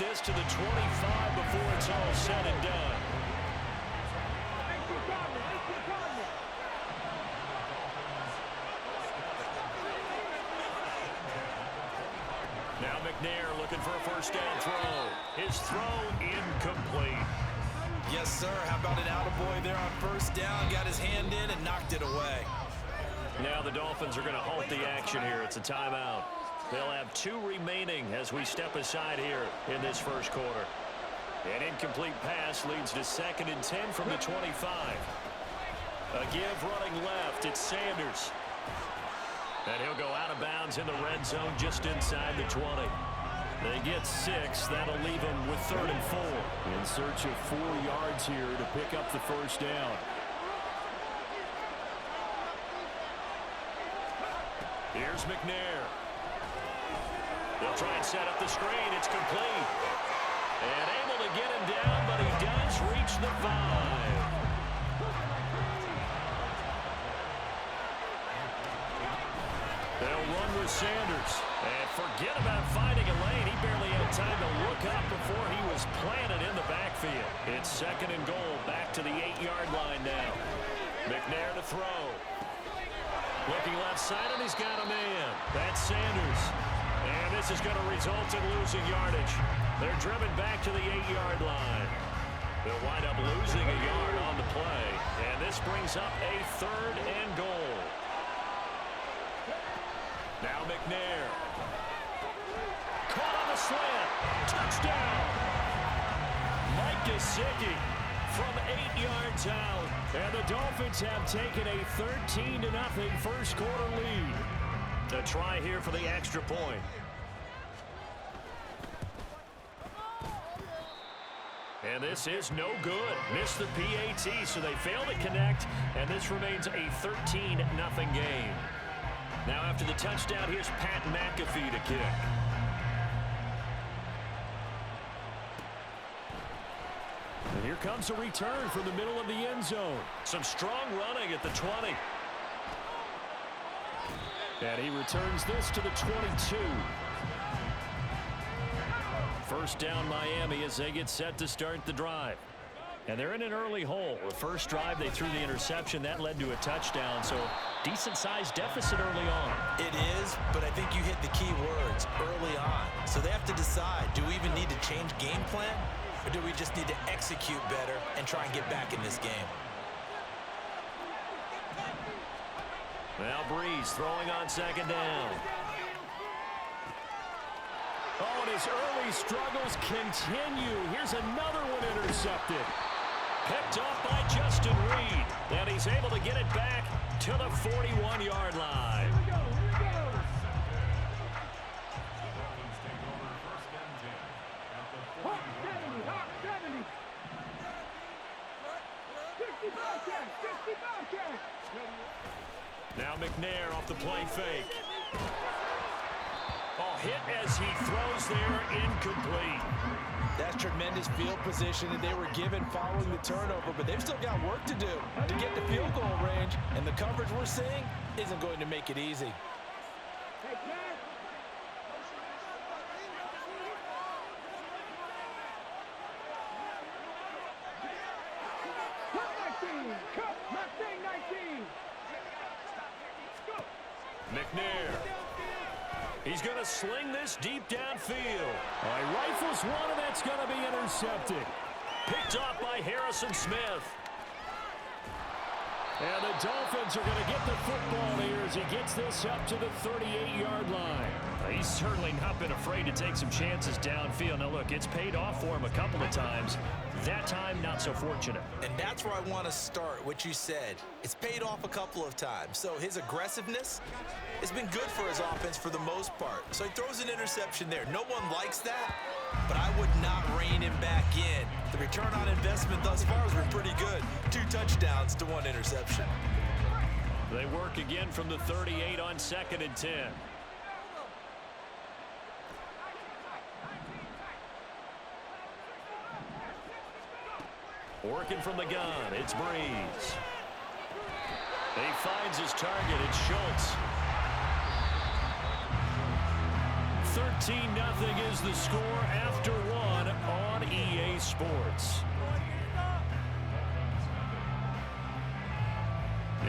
this to the 25 before it's all said and done. Now McNair looking for a first down throw. His throw incomplete. Yes, sir. How about an attaboy there on first down? Got his hand in and knocked it away. Now the Dolphins are going to halt the action here. It's a timeout. They'll have 2 remaining as we step aside here in this first quarter. An incomplete pass leads to 2nd and 10 from the 25. A give running left. It's Sanders. And he'll go out of bounds in the red zone just inside the 20. They get 6. That'll leave them with 3rd and 4. In search of 4 yards here to pick up the first down. Here's McNair. They'll try and set up the screen. It's complete. And able to get him down, but he does reach the 5. They'll run with Sanders. And forget about finding a lane. He barely had time to look up before he was planted in the backfield. It's 2nd and goal. Back to the 8-yard line now. McNair to throw. Looking left side, and he's got a man. That's Sanders. And this is going to result in losing yardage. They're driven back to the 8-yard line. They'll wind up losing a yard on the play. And this brings up a 3rd and goal. Now McNair. Caught on the slant. Touchdown. Mike Gesicki from 8 yards out. And the Dolphins have taken a 13-0 first quarter lead. A try here for the extra point. And this is no good. Missed the PAT, so they fail to connect. And this remains a 13-0 game. Now after the touchdown, here's Pat McAfee to kick. And here comes a return from the middle of the end zone. Some strong running at the 20. And he returns this to the 22. First down Miami as they get set to start the drive. And they're in an early hole. The first drive, they threw the interception. That led to a touchdown, so decent-sized deficit early on. It is, but I think you hit the key words, early on. So they have to decide, do we even need to change game plan? Or do we just need to execute better and try and get back in this game? Now Breeze throwing on 2nd down. Oh, and his early struggles continue. Here's another one intercepted. Picked up by Justin Reed. And he's able to get it back to the 41-yard line. Now McNair off the play fake. Oh, hit as he throws there, incomplete. That's tremendous field position that they were given following the turnover, but they've still got work to do to get to field goal range, and the coverage we're seeing isn't going to make it easy. McNair. He's going to sling this deep downfield. He rifles one, and that's going to be intercepted. Picked off by Harrison Smith. And the Dolphins are going to get the football here as he gets this up to the 38-yard line. He's certainly not been afraid to take some chances downfield. Now, look, it's paid off for him a couple of times. That time, not so fortunate. And that's where I want to start, what you said. It's paid off a couple of times. So his aggressiveness has been good for his offense for the most part. So he throws an interception there. No one likes that, but I would not rein him back in. The return on investment thus far has been pretty good. 2 touchdowns to 1 interception. They work again from the 38 on 2nd and 10. Working from the gun, it's Breeze. He finds his target, it's Schultz. 13-0 is the score after one on EA Sports.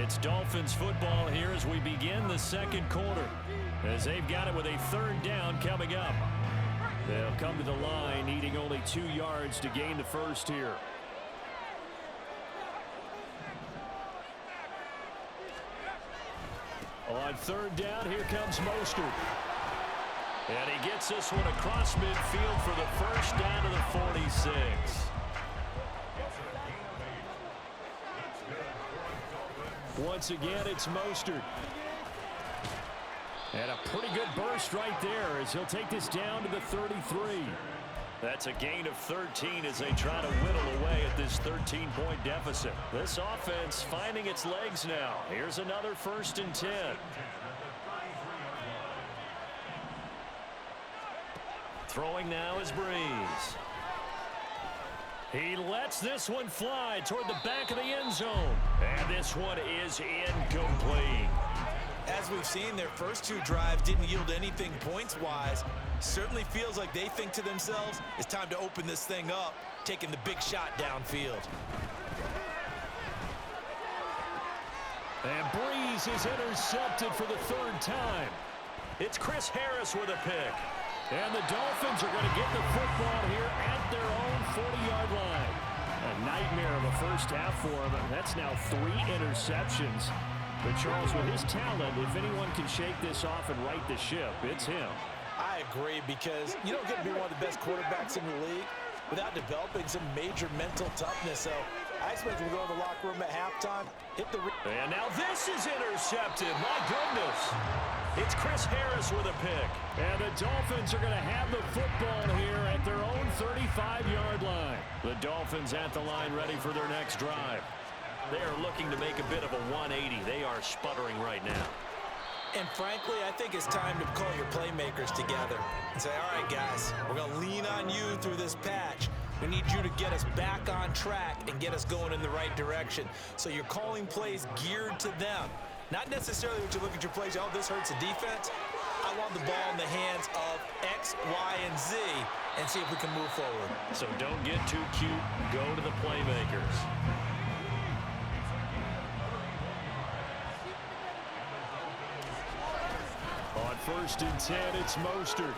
It's Dolphins football here as we begin the second quarter, as they've got it with a third down coming up. They'll come to the line needing only 2 yards to gain the first here. On third down, here comes Mostert. And he gets this one across midfield for the first down to the 46. Once again, it's Mostert. And a pretty good burst right there as he'll take this down to the 33. That's a gain of 13 as they try to whittle away at this 13-point deficit. This offense finding its legs now. Here's another 1st and 10. Throwing now is Breeze. He lets this one fly toward the back of the end zone. And this one is incomplete. As we've seen, their first 2 drives didn't yield anything points-wise. Certainly feels like they think to themselves, it's time to open this thing up, taking the big shot downfield. And Breeze is intercepted for the 3rd time. It's Chris Harris with a pick. And the Dolphins are going to get the football here at their own 40-yard line. A nightmare of a first half for him. That's now 3 interceptions. But Charles, with his talent, if anyone can shake this off and right the ship, it's him. I agree, because you don't get to be one of the best quarterbacks in the league without developing some major mental toughness. So I expect him to go in the locker room at halftime, hit the... And now this is intercepted. My goodness. It's Chris Harris with a pick. And the Dolphins are going to have the football here at their own 35-yard line. The Dolphins at the line ready for their next drive. They are looking to make a bit of a 180. They are sputtering right now. And frankly, I think it's time to call your playmakers together and say, all right, guys, we're going to lean on you through this patch. We need you to get us back on track and get us going in the right direction. So you're calling plays geared to them. Not necessarily what you look at your plays, oh, this hurts the defense. I want the ball in the hands of X, Y, and Z and see if we can move forward. So don't get too cute. Go to the playmakers. On 1st and 10, it's Mostert.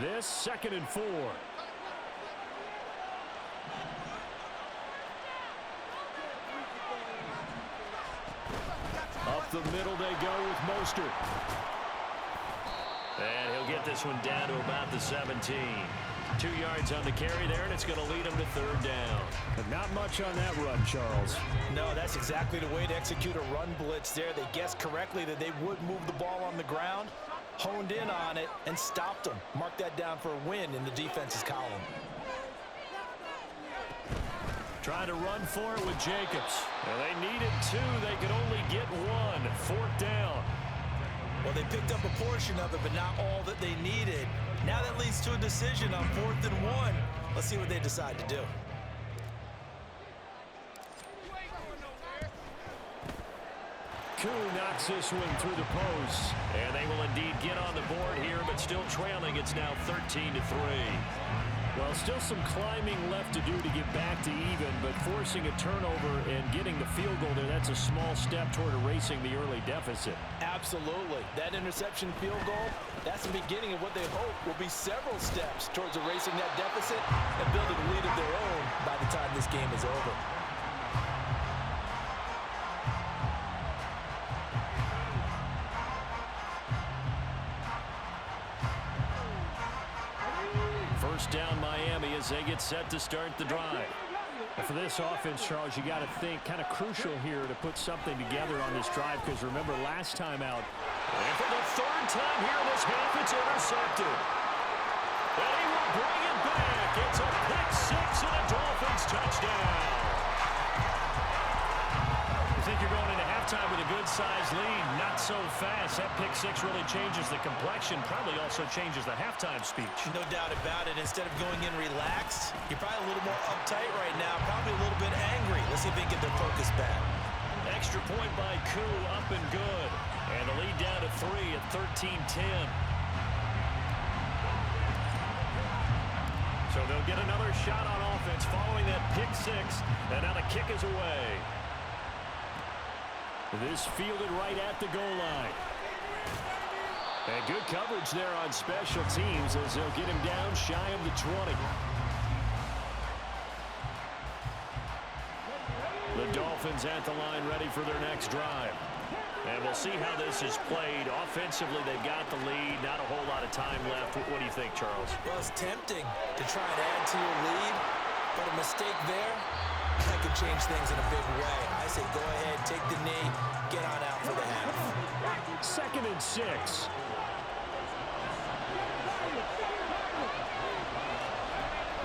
This 2nd and 4. Up the middle they go with Mostert. And he'll get this one down to about the 17. 2 yards on the carry there, and it's going to lead him to 3rd down. But not much on that run, Charles. No, that's exactly the way to execute a run blitz there. They guessed correctly that they would move the ball on the ground, honed in on it, and stopped them. Mark that down for a win in the defense's column. Trying to run for it with Jacobs. Well, they needed 2. They could only get 1. 4th down. Well, they picked up a portion of it, but not all that they needed. Now that leads to a decision on 4th and 1. Let's see what they decide to do. Koo knocks this one through the post. And they will indeed get on the board here, but still trailing. It's now 13-3. Well, still some climbing left to do to get back to even, but forcing a turnover and getting the field goal there, that's a small step toward erasing the early deficit. Absolutely. That interception field goal, that's the beginning of what they hope will be several steps towards erasing that deficit and building a lead of their own by the time this game is over. First down Miami as they get set to start the drive. And for this offense, Charles, you got to think kind of crucial here to put something together on this drive, because remember last time out. And for the 3rd time here in this half, it's intercepted. And he will bring it back. It's a pick 6 and a Dolphins touchdown. You think you're going into halftime with a good-sized lead? Not so fast. That pick 6 really changes the complexion, probably also changes the halftime speech. No doubt about it. Instead of going in relaxed, you're probably a little more uptight right now, probably a little bit angry. Let's see if they can get their focus back. Extra extra point by Koo, up and good. And the lead down to 3 at 13-10. So they'll get another shot on offense following that pick six. And now the kick is away. This fielded right at the goal line. And good coverage there on special teams as they'll get him down shy of the 20. The Dolphins at the line ready for their next drive. And we'll see how this is played. Offensively, they've got the lead. Not a whole lot of time left. What do you think, Charles? Well, it's tempting to try and add to your lead, but a mistake there, that could change things in a big way. I say go ahead, take the knee, get on out for the half. 2nd and 6.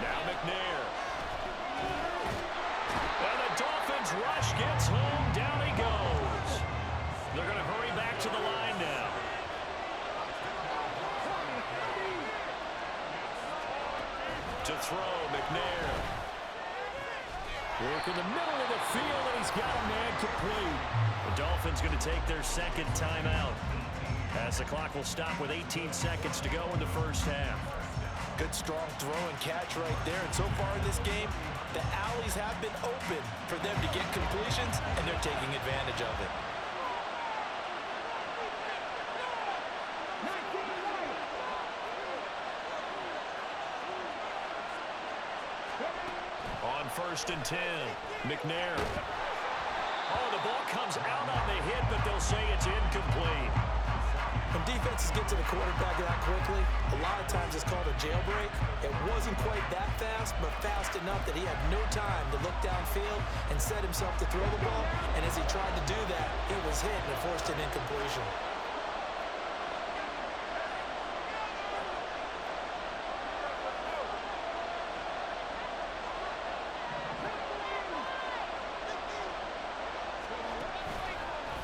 Now McNair. And the Dolphins rush gets home. Down he goes. They're going to hurry back to the line now. To throw, McNair. Work in the middle of the field, and he's got a man complete. The Dolphins going to take their second timeout as the clock will stop with 18 seconds to go in the first half. Good strong throw and catch right there. And so far in this game, the alleys have been open for them to get completions, and they're taking advantage of it. On 1st and 10, McNair. Oh, the ball comes out on the hit, but they'll say it's incomplete. When defenses get to the quarterback that quickly, a lot of times it's called a jailbreak. It wasn't quite that fast, but fast enough that he had no time to look downfield and set himself to throw the ball. And as he tried to do that, he was hit and it forced an incompletion.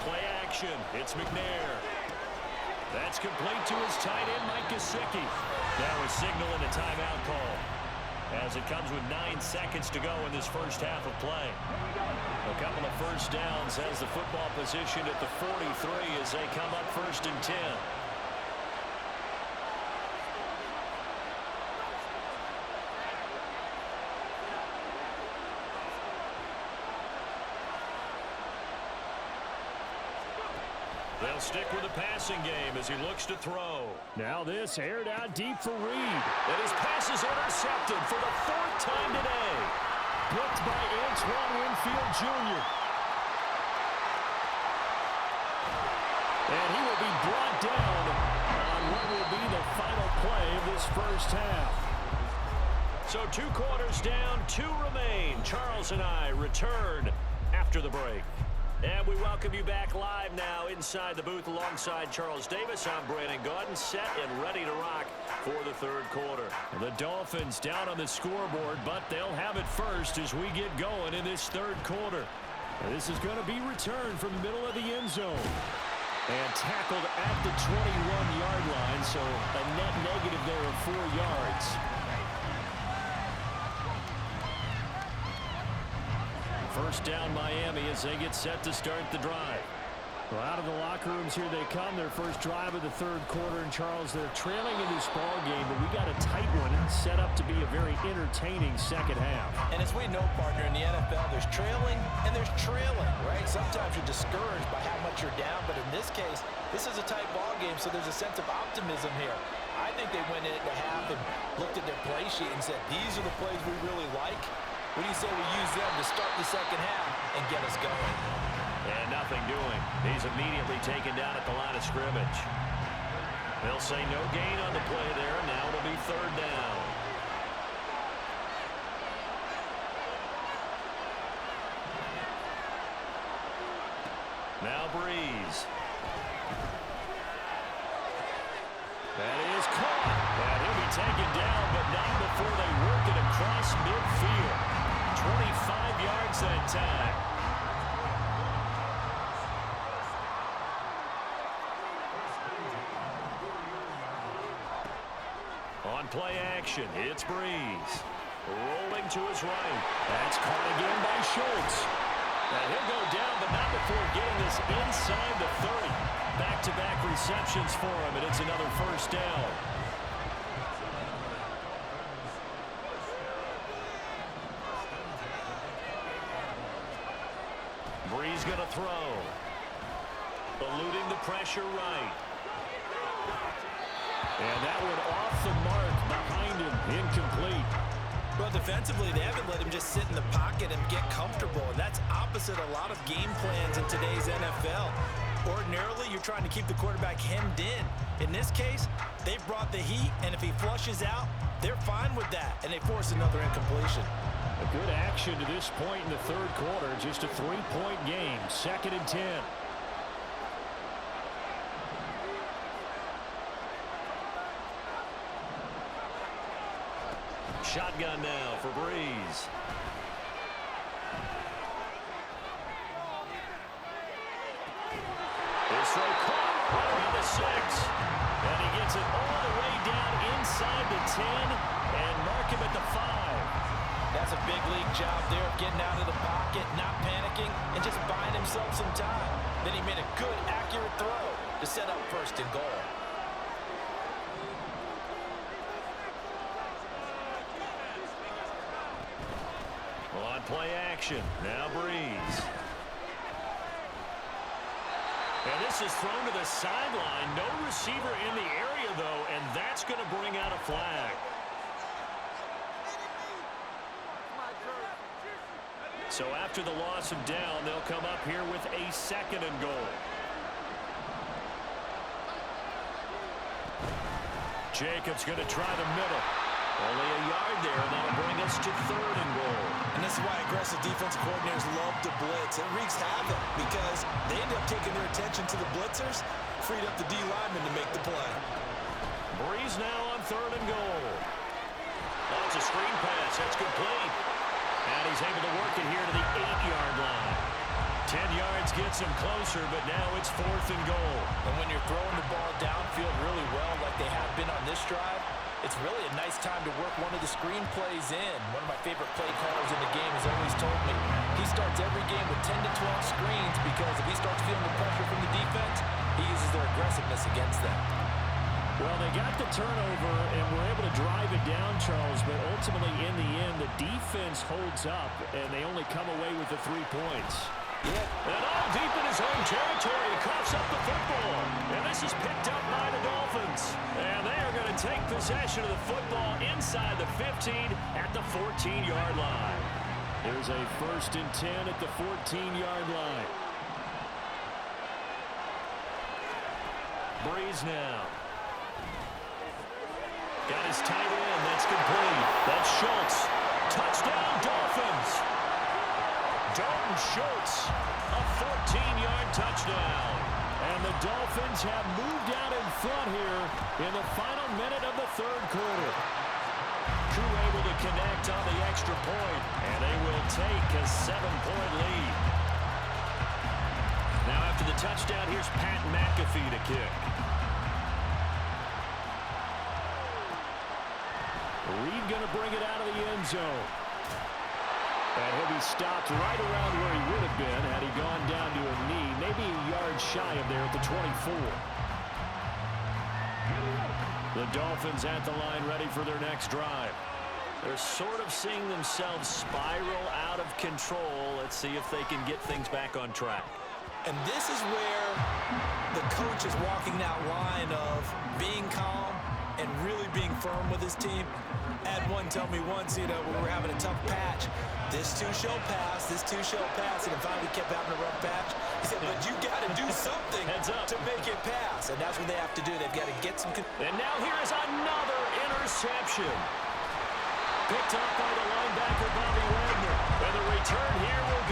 Play action. It's McNair. That's complete to his tight end, Mike Gesicki. That was signaling a timeout call as it comes with 9 seconds to go in this first half of play. A couple of first downs as the football position at the 43 as they come up 1st and 10. They'll stick with the passing game as he looks to throw. Now this aired out deep for Reed. And his pass is intercepted for the 4th time today. Blocked by Antoine Winfield Jr. And he will be brought down on what will be the final play of this first half. So 2 quarters down, 2 remain. Charles and I return after the break. And we welcome you back live now inside the booth alongside Charles Davis. I'm Brandon Gaudin, set and ready to rock for the 3rd quarter. The Dolphins down on the scoreboard, but they'll have it first as we get going in this 3rd quarter. This is going to be returned from the middle of the end zone. And tackled at the 21-yard line, so a net negative there of 4 yards. First down Miami as they get set to start the drive. Well, out of the locker rooms here they come. Their first drive of the 3rd quarter. And Charles, they're trailing in this ball game, but we got a tight one set up to be a very entertaining second half. And as we know, partner, in the NFL, there's trailing and there's trailing, right? Sometimes you're discouraged by how much you're down, but in this case, this is a tight ball game, so there's a sense of optimism here. I think they went into half and looked at their play sheet and said, these are the plays we really like. What do you say we use them to start the second half and get us going? And nothing doing. He's immediately taken down at the line of scrimmage. They'll say no gain on the play there. Now it'll be 3rd down. Now Breeze. That is caught. And he'll be taken down, but not before they work it across midfield. 25 yards that time. On play action, it's Breeze. Rolling to his right. That's caught again by Schultz. And he'll go down, but not before getting receptions for him, and it's another first down. Breeze going to throw. Eluding the pressure right. And that one off the mark behind him. Incomplete. Well, defensively, they haven't let him just sit in the pocket and get comfortable. And that's opposite a lot of game plans in today's NFL. Ordinarily, you're trying to keep the quarterback hemmed in. In this case, they brought the heat, and if he flushes out, they're fine with that, and they force another incompletion. A good action to this point in the third quarter. Just a 3-point game. 2nd and 10. Shotgun now for Breeze. This throw caught right around the 6. And he gets it all the way down inside the 10 and mark him at the 5. That's a big league job there of getting out of the pocket, not panicking, and just buying himself some time. Then he made a good, accurate throw to set up 1st and goal. On play action. Now Breeze. And this is thrown to the sideline. No receiver in the area, though, and that's going to bring out a flag. So after the loss of down, they'll come up here with a 2nd and goal. Jacobs going to try the middle. Only a yard there, and that'll bring us to 3rd and goal. And this is why aggressive defensive coordinators love to blitz. It wreaks havoc because they end up taking their attention to the blitzers, freed up the D lineman to make the play. Breeze now on 3rd and goal. Oh, it's a screen pass. That's complete. And he's able to work it here to the 8-yard line. 10 yards gets him closer, but now it's 4th and goal. And when you're throwing the ball downfield really well like they have been on this drive, it's really a nice time to work one of the screen plays in. One of my favorite play callers in the game has always told me he starts every game with 10 to 12 screens because if he starts feeling the pressure from the defense, he uses their aggressiveness against them. Well, they got the turnover and were able to drive it down, Charles, but ultimately in the end, the defense holds up, and they only come away with the 3 points. Yeah. And all deep in his own territory, he coughs up the football. And this is picked up by the Dolphins. And they are going to take possession of the football inside the 15 at the 14-yard line. There's a 1st and 10 at the 14-yard line. Breeze now. Got his tight end. That's complete. That's Schultz. Touchdown, Dolphins. Dalton Schultz, a 14-yard touchdown. And the Dolphins have moved out in front here in the final minute of the 3rd quarter. Crew able to connect on the extra point, and they will take a 7-point lead. Now after the touchdown, here's Pat McAfee to kick. Reed going to bring it out of the end zone. And he'll be stopped right around where he would have been had he gone down to a knee, maybe a yard shy of there at the 24. The Dolphins at the line ready for their next drive. They're sort of seeing themselves spiral out of control. Let's see if they can get things back on track. And this is where the coach is walking that line of being calm and really being firm with his team. I had one tell me once, when we're having a tough patch, this too shall pass, this too shall pass. And if we kept having a rough patch, he said, but you got to do something to make it pass. And that's what they have to do. They've got to get some... And now here is another interception. Picked up by the linebacker, Bobby Wagner. And the return here will